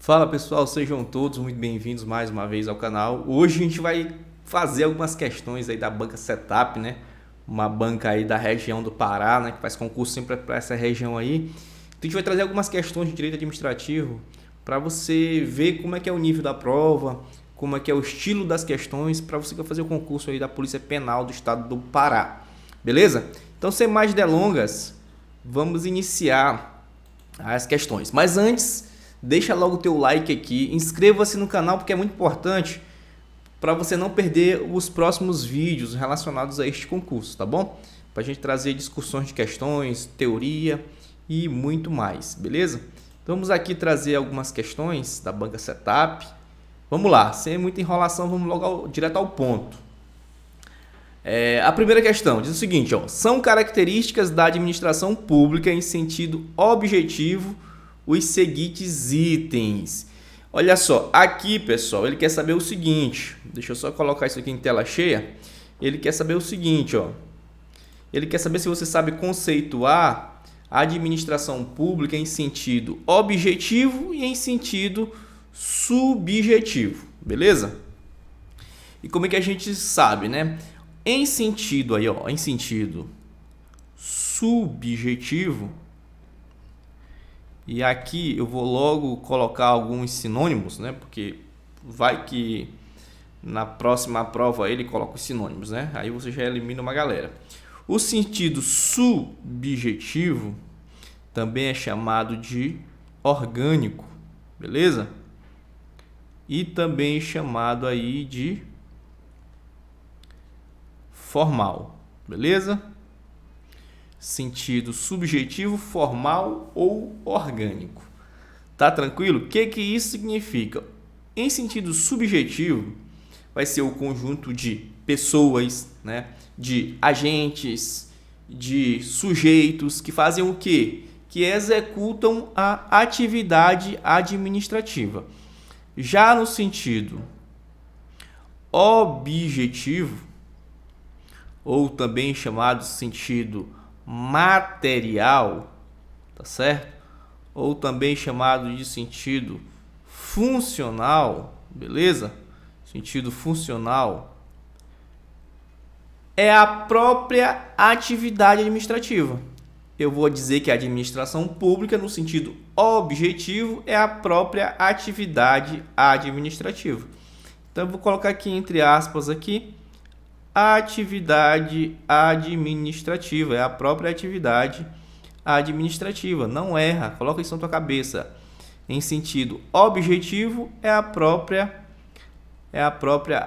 Fala pessoal, sejam todos muito bem-vindos mais uma vez ao canal. Hoje a gente vai fazer algumas questões aí da banca Setup, né? Uma banca aí da região do Pará, né? Que faz concurso sempre para essa região aí. Então a gente vai trazer algumas questões de direito administrativo para você ver como é que é o nível da prova, como é que é o estilo das questões para você que vai fazer o concurso aí da Polícia Penal do Estado do Pará. Beleza? Então sem mais delongas, vamos iniciar as questões. Mas antes, deixa logo o teu like aqui, inscreva-se no canal porque é muito importante para você não perder os próximos vídeos relacionados a este concurso, tá bom? Para a gente trazer discussões de questões, teoria e muito mais, beleza? Vamos aqui trazer algumas questões da banca Setup. Vamos lá, sem muita enrolação, vamos logo direto ao ponto. A primeira questão diz o seguinte, ó, são características da administração pública em sentido objetivo os seguintes itens. Olha só, aqui pessoal, ele quer saber o seguinte, deixa eu só colocar isso aqui em tela cheia. Ele quer saber o seguinte, ó, ele quer saber se você sabe conceituar a administração pública em sentido objetivo e em sentido subjetivo, beleza? E como é que a gente sabe, né? Em sentido aí, ó, em sentido subjetivo, e aqui eu vou logo colocar alguns sinônimos, né? Porque vai que na próxima prova ele coloca os sinônimos, né? Aí você já elimina uma galera. O sentido subjetivo também é chamado de orgânico, beleza? E também chamado aí de formal, beleza? Sentido subjetivo, formal ou orgânico. Tá tranquilo? O que isso significa? Em sentido subjetivo, vai ser o conjunto de pessoas, né? De agentes, de sujeitos que fazem o quê? Que executam a atividade administrativa. Já no sentido objetivo, ou também chamado sentido material, tá certo? Ou também chamado de sentido funcional, beleza? Sentido funcional é a própria atividade administrativa. Eu vou dizer que a administração pública, no sentido objetivo, é a própria atividade administrativa. Então, eu vou colocar aqui entre aspas aqui, atividade administrativa, é a própria atividade administrativa. Não erra, coloca isso na tua cabeça. Em sentido objetivo, é a própria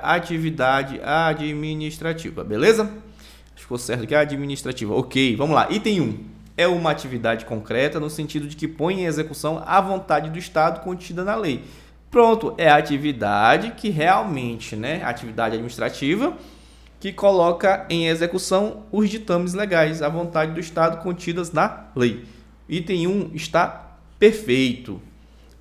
atividade administrativa, beleza? Ficou certo aqui, administrativa. Ok, vamos lá. Item 1. É uma atividade concreta no sentido de que põe em execução a vontade do Estado contida na lei. Pronto, é a atividade que realmente, né? Atividade administrativa que coloca em execução os ditames legais, a vontade do Estado contidas na lei. Item 1 está perfeito.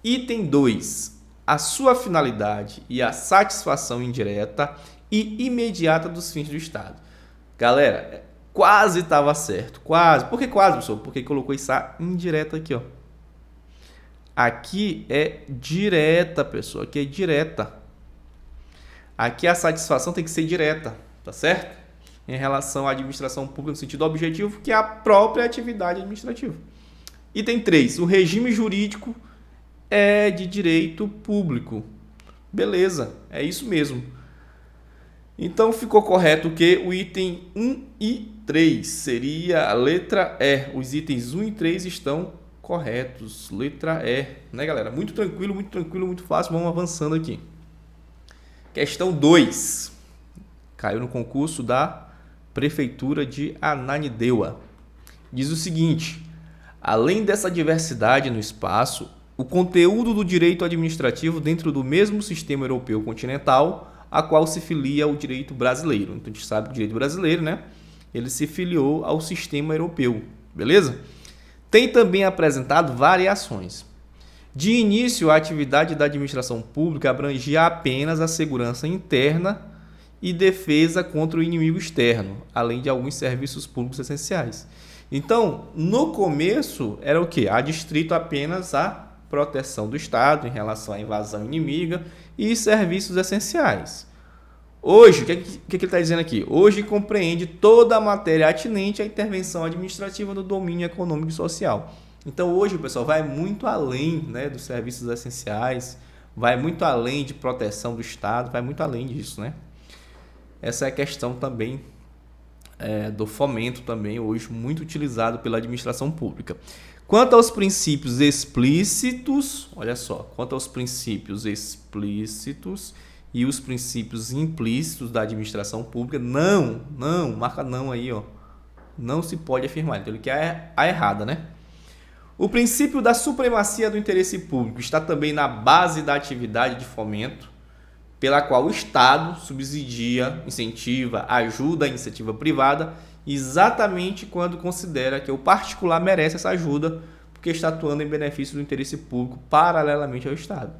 Item 2. A sua finalidade e a satisfação indireta e imediata dos fins do Estado. Galera, quase estava certo. Quase. Por que quase, professor? Porque colocou essa indireta aqui, ó. Aqui é direta, pessoal. Aqui é direta. Aqui a satisfação tem que ser direta, tá certo? Em relação à administração pública no sentido objetivo, que é a própria atividade administrativa. Item 3. O regime jurídico é de direito público. Beleza, é isso mesmo. Então ficou correto que o item 1 e 3 seria a letra E. Os itens 1 e 3 estão corretos. Letra E, né, galera? Muito tranquilo, muito fácil. Vamos avançando aqui. Questão 2. Caiu no concurso da Prefeitura de Ananindeua. Diz o seguinte: além dessa diversidade no espaço, o conteúdo do direito administrativo dentro do mesmo sistema europeu continental a qual se filia o direito brasileiro. Então a gente sabe que o direito brasileiro, né? Ele se filiou ao sistema europeu, beleza? Tem também apresentado variações. De início, a atividade da administração pública abrangia apenas a segurança interna e defesa contra o inimigo externo, além de alguns serviços públicos essenciais. Então, no começo, era o quê? Adstrito apenas à proteção do Estado em relação à invasão inimiga e serviços essenciais. Hoje, o que ele está dizendo aqui? Hoje compreende toda a matéria atinente à intervenção administrativa no domínio econômico e social. Então, hoje, o pessoal vai muito além, né, dos serviços essenciais, vai muito além de proteção do Estado, vai muito além disso, né? Essa é a questão também do fomento também, hoje muito utilizado pela administração pública. Quanto aos princípios explícitos, olha só, quanto aos princípios explícitos e os princípios implícitos da administração pública, não, marca não aí, ó, não se pode afirmar. Então ele quer a errada, né? O princípio da supremacia do interesse público está também na base da atividade de fomento, pela qual o Estado subsidia, incentiva, ajuda a iniciativa privada, exatamente quando considera que o particular merece essa ajuda, porque está atuando em benefício do interesse público paralelamente ao Estado.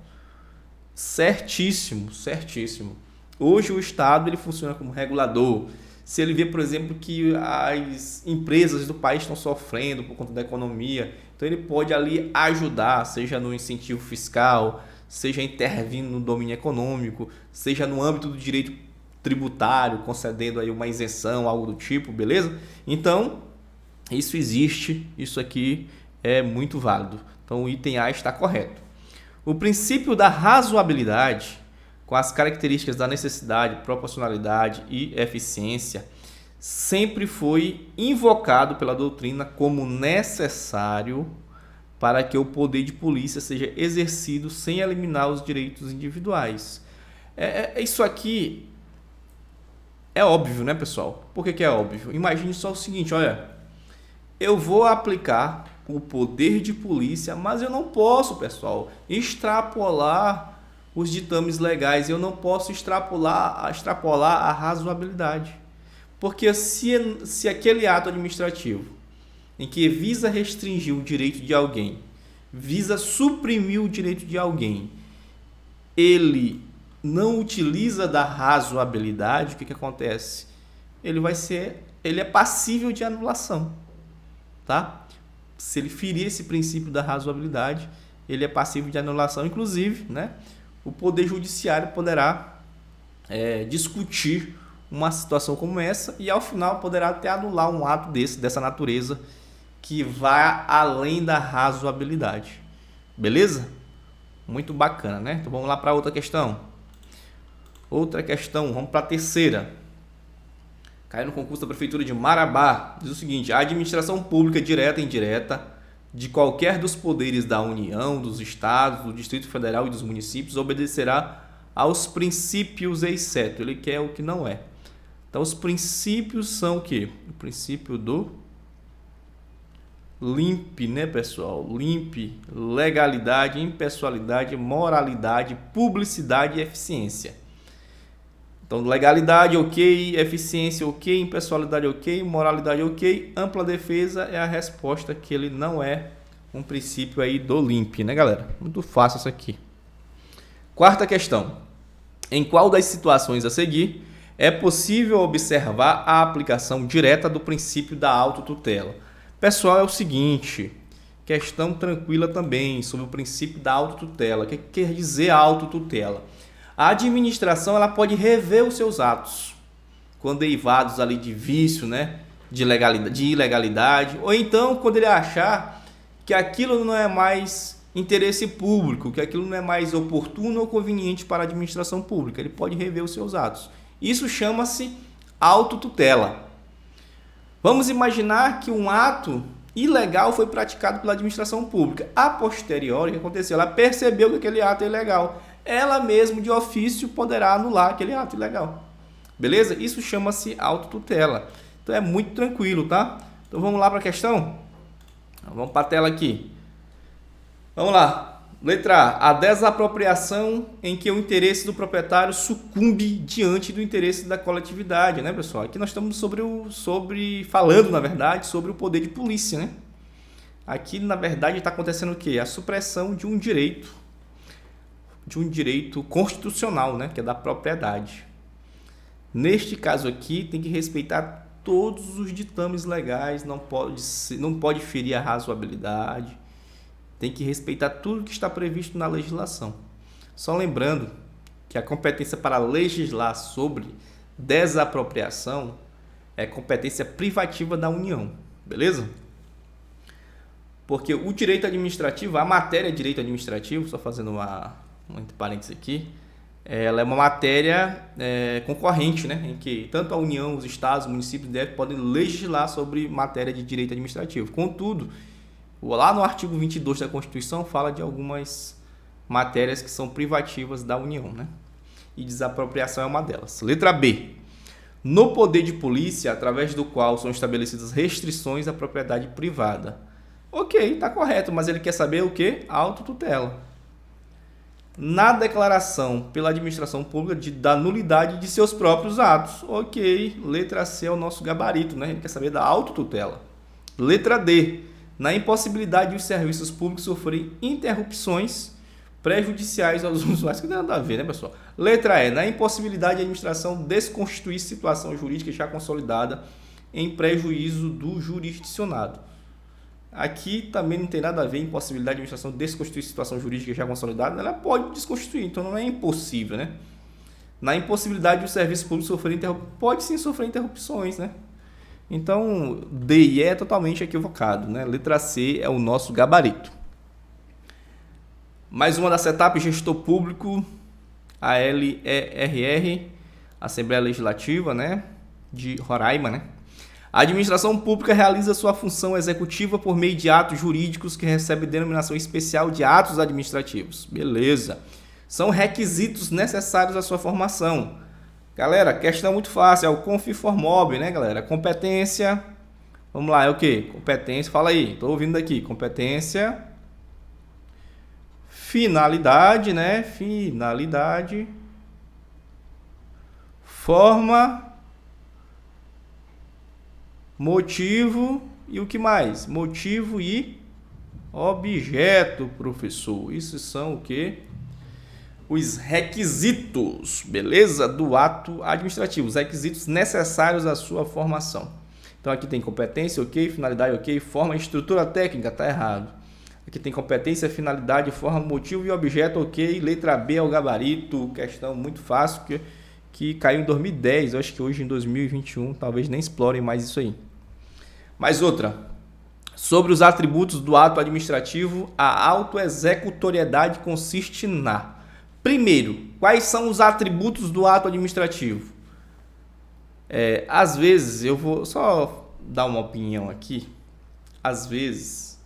Certíssimo, certíssimo. Hoje o Estado ele funciona como regulador. Se ele vê, por exemplo, que as empresas do país estão sofrendo por conta da economia, então ele pode ali ajudar, seja no incentivo fiscal, seja intervindo no domínio econômico, seja no âmbito do direito tributário, concedendo aí uma isenção, algo do tipo, beleza? Então, isso existe, isso aqui é muito válido. Então, o item A está correto. O princípio da razoabilidade, com as características da necessidade, proporcionalidade e eficiência, sempre foi invocado pela doutrina como necessário para que o poder de polícia seja exercido sem eliminar os direitos individuais. Isso aqui é óbvio, né, pessoal? Por que é óbvio? Imagine só o seguinte, olha, eu vou aplicar o poder de polícia, mas eu não posso, pessoal, extrapolar os ditames legais, eu não posso extrapolar a razoabilidade. Porque se aquele ato administrativo em que visa restringir o direito de alguém, visa suprimir o direito de alguém, ele não utiliza da razoabilidade, o que acontece? Ele é passível de anulação, tá? Se ele ferir esse princípio da razoabilidade, ele é passível de anulação. Inclusive, né, o Poder Judiciário poderá discutir uma situação como essa e, ao final, poderá até anular um ato dessa natureza que vai além da razoabilidade. Beleza? Muito bacana, né? Então, vamos lá para outra questão. Outra questão, vamos para a terceira. Caiu no concurso da Prefeitura de Marabá. Diz o seguinte: a administração pública direta e indireta de qualquer dos poderes da União, dos Estados, do Distrito Federal e dos municípios obedecerá aos princípios exceto. Ele quer o que não é. Então, os princípios são o quê? O princípio do LIMP, né, pessoal? LIMP, legalidade, impessoalidade, moralidade, publicidade e eficiência. Então, legalidade, ok, eficiência, ok, impessoalidade, ok, moralidade, ok, ampla defesa é a resposta que ele não é um princípio aí do LIMP, né, galera? Muito fácil isso aqui. Quarta questão. Em qual das situações a seguir é possível observar a aplicação direta do princípio da autotutela? Pessoal, é o seguinte, questão tranquila também sobre o princípio da autotutela. O que quer dizer a autotutela? A administração ela pode rever os seus atos quando derivados ali de vício, né, de ilegalidade, ou então quando ele achar que aquilo não é mais interesse público, que aquilo não é mais oportuno ou conveniente para a administração pública. Ele pode rever os seus atos. Isso chama-se autotutela. Vamos imaginar que um ato ilegal foi praticado pela administração pública. A posteriori, o que aconteceu? Ela percebeu que aquele ato é ilegal. Ela mesmo, de ofício, poderá anular aquele ato ilegal. Beleza? Isso chama-se autotutela. Então é muito tranquilo, tá? Então vamos lá para a questão? Vamos para a tela aqui. Vamos lá. Letra A. A desapropriação em que o interesse do proprietário sucumbe diante do interesse da coletividade, né, pessoal? Aqui nós estamos falando, na verdade, sobre o poder de polícia, né? Aqui, na verdade, está acontecendo o quê? A supressão de um direito constitucional, né, que é da propriedade. Neste caso aqui, tem que respeitar todos os ditames legais, não pode ferir a razoabilidade tem que respeitar tudo que está previsto na legislação. Só lembrando que a competência para legislar sobre desapropriação é competência privativa da União, beleza? Porque o direito administrativo, a matéria de direito administrativo, só fazendo um entre parênteses aqui, ela é uma matéria concorrente, né? Em que tanto a União, os estados, os municípios podem legislar sobre matéria de direito administrativo. Contudo, lá no artigo 22 da Constituição fala de algumas matérias que são privativas da União, né? E desapropriação é uma delas. Letra B. No poder de polícia, através do qual são estabelecidas restrições à propriedade privada. Ok, está correto, mas ele quer saber o quê? Autotutela. Na declaração pela administração pública da nulidade de seus próprios atos. Ok, letra C é o nosso gabarito, né? Ele quer saber da autotutela. Letra D. Na impossibilidade dos serviços públicos sofrerem interrupções prejudiciais aos usuários. Que não tem nada a ver, né, pessoal? Letra E. Na impossibilidade de administração desconstituir situação jurídica já consolidada em prejuízo do jurisdicionado. Aqui também não tem nada a ver impossibilidade de administração desconstituir situação jurídica já consolidada. Ela pode desconstituir, então não é impossível, né? Na impossibilidade do serviço público sofrer interrupções, pode sim sofrer interrupções, né? Então, D e E é totalmente equivocado, né? Letra C é o nosso gabarito. Mais uma da CETAP, gestor público, ALERR, Assembleia Legislativa, né? De Roraima, né? A administração pública realiza sua função executiva por meio de atos jurídicos que recebem denominação especial de atos administrativos. Beleza. São requisitos necessários à sua formação. Galera, questão muito fácil, é o Confiformob, né, galera? Competência, vamos lá, é o quê? Competência, fala aí, tô ouvindo daqui. Competência, finalidade, né? Finalidade, forma, motivo e o que mais? Motivo e objeto, professor. Isso são o quê? Os requisitos, beleza? Do ato administrativo, os requisitos necessários à sua formação. Então aqui tem competência, ok, finalidade, ok, forma, estrutura técnica, tá errado. Aqui tem competência, finalidade, forma, motivo e objeto, ok. Letra B é o gabarito, questão muito fácil que caiu em 2010, eu acho que hoje em 2021 talvez nem explorem mais isso aí. Mais outra, sobre os atributos do ato administrativo, a autoexecutoriedade consiste na... Primeiro, quais são os atributos do ato administrativo? Às vezes, eu vou só dar uma opinião aqui, às vezes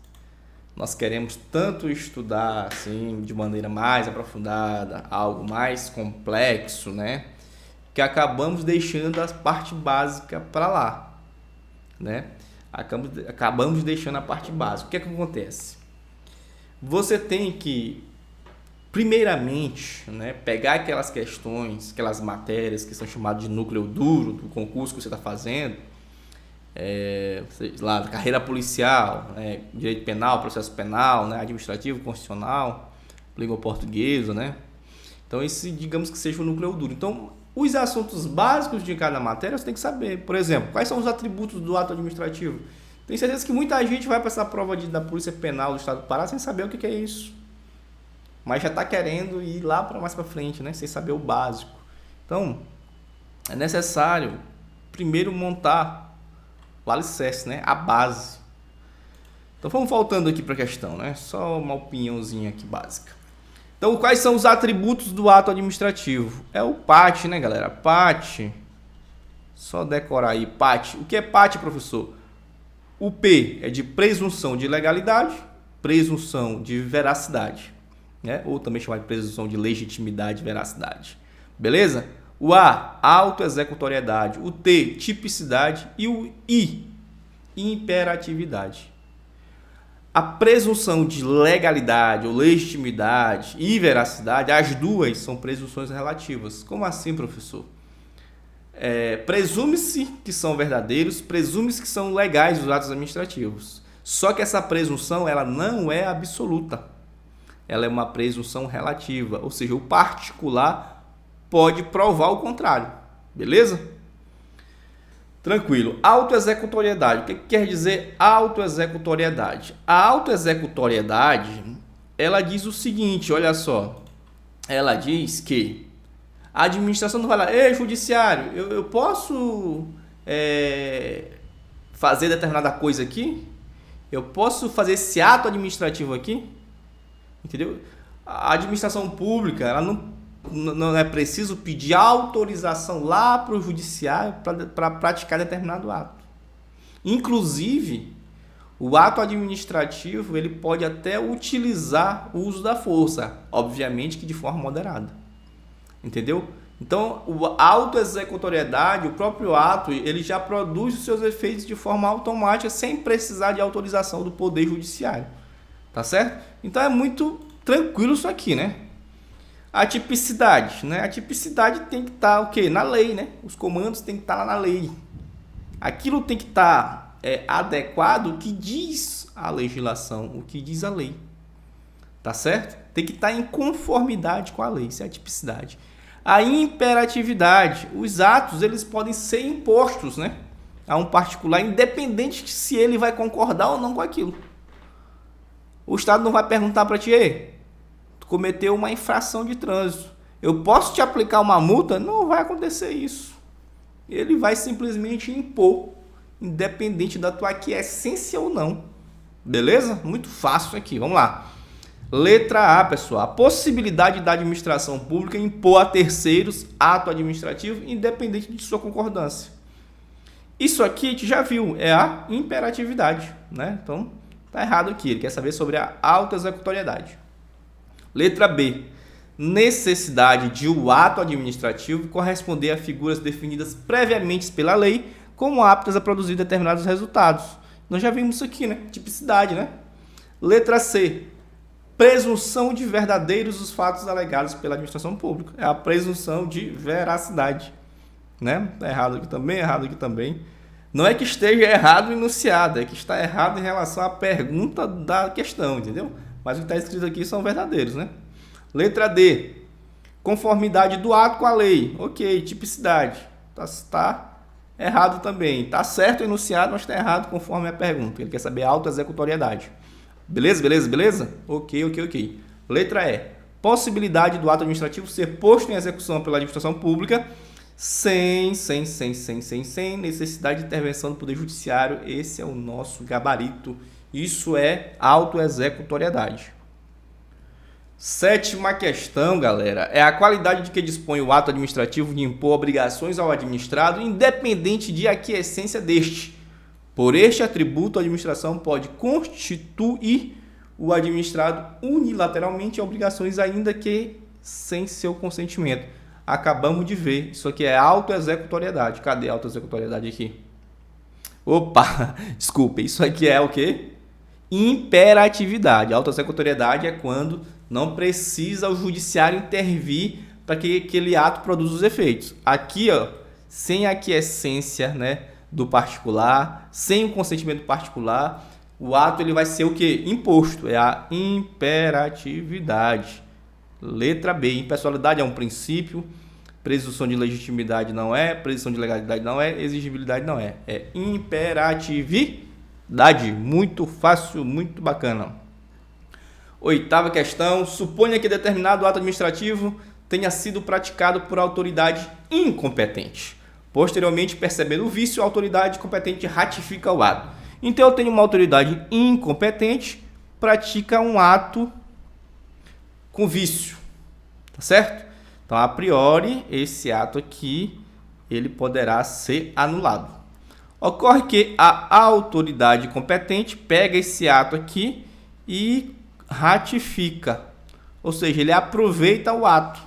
nós queremos tanto estudar assim, de maneira mais aprofundada, algo mais complexo, né? Que acabamos deixando a parte básica para lá, né? Acabamos deixando a parte básica. O que é que acontece? Você tem que, primeiramente, né, pegar aquelas questões, aquelas matérias que são chamadas de núcleo duro do concurso que você está fazendo, sei lá, carreira policial, direito penal, processo penal, né, administrativo, constitucional, língua portuguesa, né? Então, esse, digamos que seja o núcleo duro. Então, os assuntos básicos de cada matéria você tem que saber. Por exemplo, quais são os atributos do ato administrativo? Tenho certeza que muita gente vai para essa prova da Polícia Penal do Estado do Pará sem saber o que é isso. Mas já está querendo ir lá para mais para frente, né? Sem saber o básico. Então, é necessário primeiro montar o alicerce, né? A base. Então, vamos voltando aqui para a questão, né? Só uma opiniãozinha aqui básica. Então, quais são os atributos do ato administrativo? É o PAT, né, galera? PAT. Só decorar aí, PAT. O que é PAT, professor? O P é de presunção de legalidade, presunção de veracidade, né? Ou também chamado de presunção de legitimidade e veracidade. Beleza? O A, autoexecutoriedade. O T, tipicidade. E o I, imperatividade. A presunção de legalidade ou legitimidade e veracidade, as duas são presunções relativas. Como assim, professor? Presume-se que são verdadeiros, presume-se que são legais os atos administrativos. Só que essa presunção ela não é absoluta. Ela é uma presunção relativa, ou seja, o particular pode provar o contrário. Beleza? Tranquilo. Autoexecutoriedade. O que quer dizer autoexecutoriedade? A autoexecutoriedade, ela diz o seguinte, olha só. Ela diz que a administração não vai lá, ei, judiciário, eu posso fazer determinada coisa aqui? Eu posso fazer esse ato administrativo aqui? Entendeu? A administração pública, ela não é preciso pedir autorização lá para o judiciário para praticar determinado ato. Inclusive, o ato administrativo ele pode até utilizar o uso da força, obviamente que de forma moderada. Entendeu? Então, a autoexecutoriedade, o próprio ato, ele já produz os seus efeitos de forma automática sem precisar de autorização do Poder Judiciário. Tá certo? Então, é muito tranquilo isso aqui, né? A tipicidade, né? A tipicidade tem que estar o quê? Na lei, né? Os comandos têm que estar lá na lei. Aquilo tem que estar adequado ao que diz a legislação, o que diz a lei. Tá certo? Tem que estar em conformidade com a lei, isso é a tipicidade. A imperatividade, os atos eles podem ser impostos, né, a um particular, independente se ele vai concordar ou não com aquilo. O Estado não vai perguntar para ti, tu cometeu uma infração de trânsito, eu posso te aplicar uma multa? Não vai acontecer isso. Ele vai simplesmente impor, independente da tua aquiescência ou não. Beleza? Muito fácil aqui, vamos lá. Letra A, pessoal. A possibilidade da administração pública impor a terceiros ato administrativo independente de sua concordância. Isso aqui a gente já viu, é a imperatividade, né? Então, tá errado aqui. Ele quer saber sobre a autoexecutoriedade. Letra B. Necessidade de o ato administrativo corresponder a figuras definidas previamente pela lei como aptas a produzir determinados resultados. Nós já vimos isso aqui, né? Tipicidade, né? Letra C. Presunção de verdadeiros os fatos alegados pela administração pública. É a presunção de veracidade. Né? Tá errado aqui também, errado aqui também. Não é que esteja errado o enunciado, é que está errado em relação à pergunta da questão, entendeu? Mas o que está escrito aqui são verdadeiros, né? Letra D. Conformidade do ato com a lei. Ok, tipicidade. Tá errado também. Tá certo o enunciado, mas está errado conforme a pergunta. Ele quer saber a autoexecutoriedade. Beleza, beleza, beleza? Ok. Letra E. Possibilidade do ato administrativo ser posto em execução pela administração pública sem necessidade de intervenção do Poder Judiciário. Esse é o nosso gabarito. Isso é autoexecutoriedade. Sétima questão, galera, é a qualidade de que dispõe o ato administrativo de impor obrigações ao administrado, independente de aquiescência deste. Por este atributo, a administração pode constituir o administrado unilateralmente em obrigações, ainda que sem seu consentimento. Acabamos de ver, isso aqui é autoexecutoriedade. Cadê a autoexecutoriedade aqui? Opa, desculpa, isso aqui é o quê? Imperatividade. A autoexecutoriedade é quando não precisa o judiciário intervir para que aquele ato produza os efeitos. Aqui, ó, sem aquiescência, né, do particular, sem o consentimento particular, o ato ele vai ser o quê? Imposto. É a imperatividade. Letra B. Impessoalidade é um princípio. Presunção de legitimidade não é. Presunção de legalidade não é. Exigibilidade não é. É imperatividade. Muito fácil, muito bacana. Oitava questão. Suponha que determinado ato administrativo tenha sido praticado por autoridade incompetente. Posteriormente, percebendo o vício, a autoridade competente ratifica o ato. Então, eu tenho uma autoridade incompetente, pratica um ato com vício, tá certo? Então, a priori, esse ato aqui, ele poderá ser anulado. Ocorre que a autoridade competente pega esse ato aqui e ratifica, ou seja, ele aproveita o ato,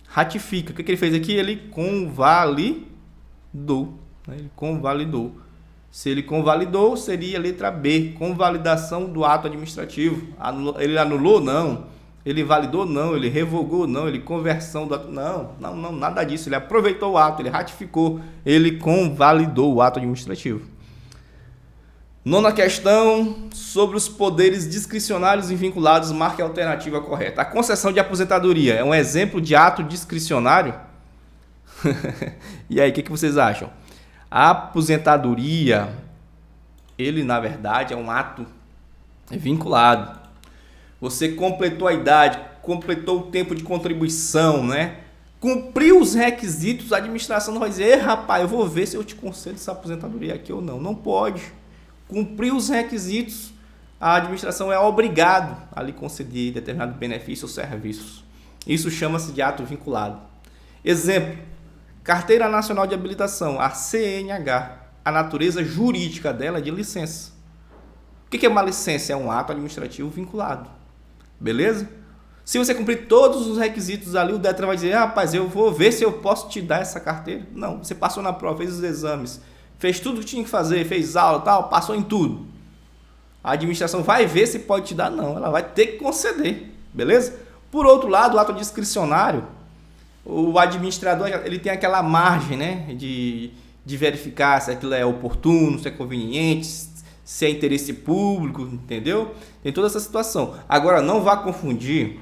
ratifica. O que ele fez aqui? Ele convalidou. Ele convalidou. Se ele convalidou, seria a letra B, convalidação do ato administrativo. Ele anulou? Não. Ele validou? Não. Ele revogou? Não. Ele conversão do ato? Não, nada disso. Ele aproveitou o ato, ele ratificou, ele convalidou o ato administrativo. Nona questão, sobre os poderes discricionários e vinculados, marque a alternativa correta. A concessão de aposentadoria é um exemplo de ato discricionário? E aí, o que vocês acham? A aposentadoria, ele na verdade é um ato vinculado. Você completou a idade, completou o tempo de contribuição, né? Cumpriu os requisitos, a administração não vai dizer, rapaz, eu vou ver se eu te concedo essa aposentadoria aqui ou não. Não pode. Cumpriu os requisitos, a administração é obrigado a lhe conceder determinado benefício ou serviços. Isso chama-se de ato vinculado. Exemplo, Carteira Nacional de Habilitação, a CNH. A natureza jurídica dela é de licença. O que é uma licença? É um ato administrativo vinculado. Beleza? Se você cumprir todos os requisitos ali, o Detran vai dizer, rapaz, eu vou ver se eu posso te dar essa carteira. Não, você passou na prova, fez os exames, fez tudo o que tinha que fazer, fez aula, tal, passou em tudo. A administração vai ver se pode te dar, não, ela vai ter que conceder, beleza? Por outro lado, o ato discricionário, o administrador ele tem aquela margem, né, de verificar se aquilo é oportuno, se é conveniente, se é interesse público, entendeu? Tem toda essa situação. Agora, não vá confundir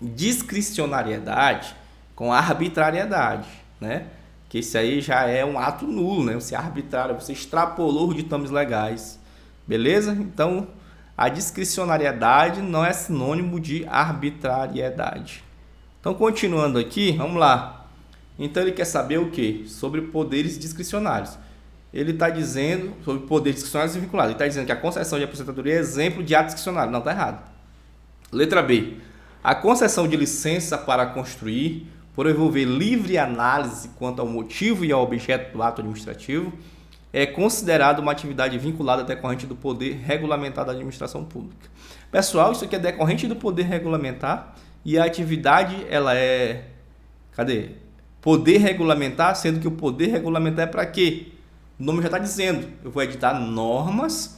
discricionariedade com arbitrariedade, né? Que isso aí já é um ato nulo, né? Você é arbitrário, você extrapolou os ditames legais, beleza? Então, a discricionariedade não é sinônimo de arbitrariedade. Então, continuando aqui, vamos lá. Então, ele quer saber o quê? Sobre poderes discricionários. Ele está dizendo sobre poderes discricionários e vinculados. Ele está dizendo que a concessão de aposentadoria é exemplo de ato discricionário. Não, está errado. Letra B. A concessão de licença para construir, por envolver livre análise quanto ao motivo e ao objeto do ato administrativo, é considerada uma atividade vinculada decorrente do poder regulamentar da administração pública. Pessoal, isso aqui é decorrente do poder regulamentar e a atividade, ela é... Cadê? Poder regulamentar, sendo que o poder regulamentar é para quê? O nome já está dizendo, eu vou editar normas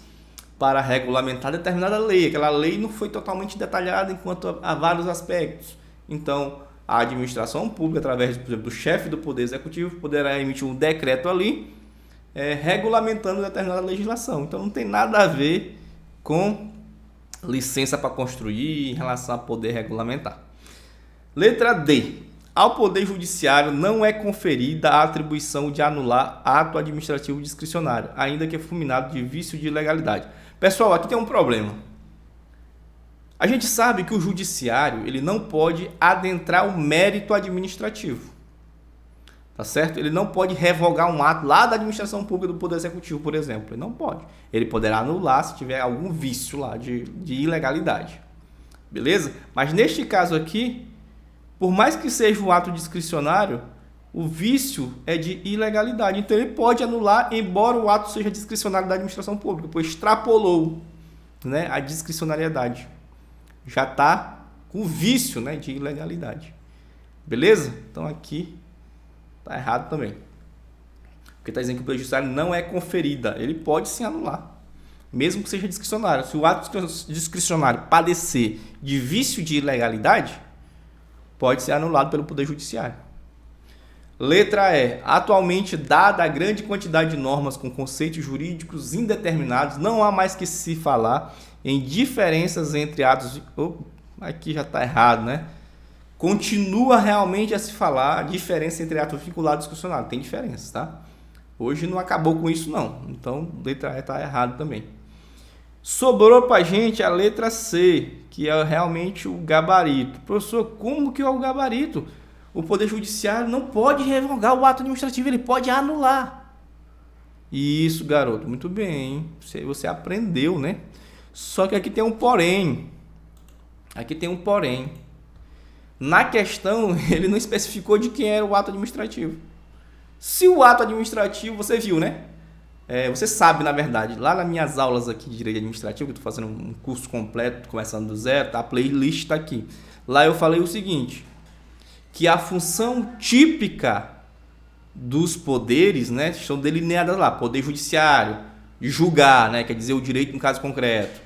para regulamentar determinada lei. Aquela lei não foi totalmente detalhada enquanto a vários aspectos. Então, a administração pública, através, por exemplo, do chefe do Poder Executivo, poderá emitir um decreto ali, regulamentando determinada legislação. Então, não tem nada a ver com licença para construir em relação a poder regulamentar. Letra D. Ao Poder Judiciário não é conferida a atribuição de anular ato administrativo discricionário, ainda que fulminado de vício de ilegalidade. Pessoal, aqui tem um problema. A gente sabe que o Judiciário ele não pode adentrar o mérito administrativo. Tá certo? Ele não pode revogar um ato lá da administração pública do Poder Executivo, por exemplo. Ele não pode. Ele poderá anular se tiver algum vício lá de ilegalidade. Beleza? Mas neste caso aqui, por mais que seja um ato discricionário, o vício é de ilegalidade. Então, ele pode anular, embora o ato seja discricionário da administração pública, pois extrapolou, né, a discricionariedade. Já está com vício, né, de ilegalidade. Beleza? Então, aqui está errado também. Porque está dizendo que o Poder Judiciário não é conferida. Ele pode sim anular, mesmo que seja discricionário. Se o ato discricionário padecer de vício de ilegalidade, pode ser anulado pelo Poder Judiciário. Letra E. Atualmente, dada a grande quantidade de normas com conceitos jurídicos indeterminados, não há mais que se falar em diferenças entre atos... aqui já está errado, né? Continua realmente a se falar diferença entre atos vinculados e discricionários. Tem diferença, tá? Hoje não acabou com isso, não. Então, letra E está errado também. Sobrou para a gente a letra C, que é realmente o gabarito. Professor, como que é o gabarito? O Poder Judiciário não pode revogar o ato administrativo, ele pode anular. Isso, garoto, muito bem. Você aprendeu, né? Só que aqui tem um porém. Aqui tem um porém. Na questão, ele não especificou de quem era o ato administrativo. Se o ato administrativo, você viu, né? Você sabe, na verdade, lá nas minhas aulas aqui de Direito Administrativo, que eu estou fazendo um curso completo, começando do zero, tá? A playlist está aqui. Lá eu falei o seguinte, que a função típica dos poderes, né, estão delineadas lá. Poder Judiciário, de julgar, né, quer dizer o direito no caso concreto.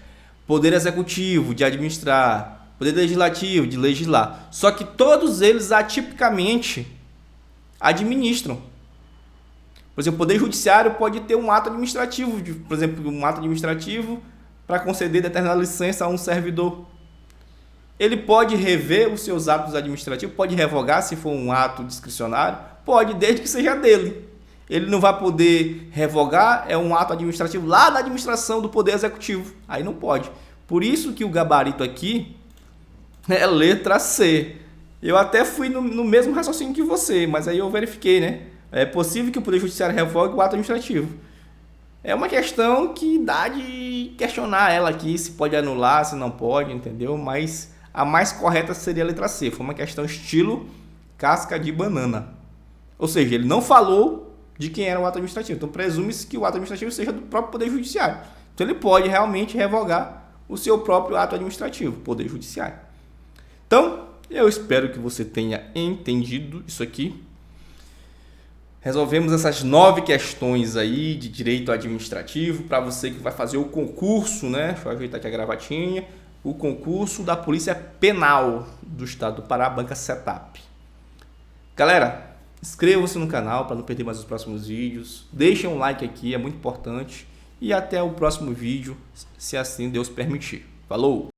Poder Executivo, de administrar. Poder Legislativo, de legislar. Só que todos eles atipicamente administram. Por exemplo, o Poder Judiciário pode ter um ato administrativo, por exemplo, um ato administrativo para conceder determinada licença a um servidor. Ele pode rever os seus atos administrativos, pode revogar se for um ato discricionário, pode, desde que seja dele. Ele não vai poder revogar, é um ato administrativo lá da administração do Poder Executivo. Aí não pode. Por isso que o gabarito aqui é letra C. Eu até fui no mesmo raciocínio que você, mas aí eu verifiquei, né? É possível que o Poder Judiciário revogue o ato administrativo. É uma questão que dá de questionar ela aqui, se pode anular, se não pode, entendeu? Mas a mais correta seria a letra C. Foi uma questão estilo casca de banana. Ou seja, ele não falou de quem era o ato administrativo. Então presume-se que o ato administrativo seja do próprio Poder Judiciário. Então ele pode realmente revogar o seu próprio ato administrativo, Poder Judiciário. Então, eu espero que você tenha entendido isso aqui. Resolvemos essas 9 questões aí de direito administrativo para você que vai fazer o concurso, né? Deixa eu ajeitar aqui a gravatinha. O concurso da Polícia Penal do Estado do Pará, Banca Setap. Galera, inscrevam-se no canal para não perder mais os próximos vídeos. Deixem um like aqui, é muito importante. E até o próximo vídeo, se assim Deus permitir. Falou!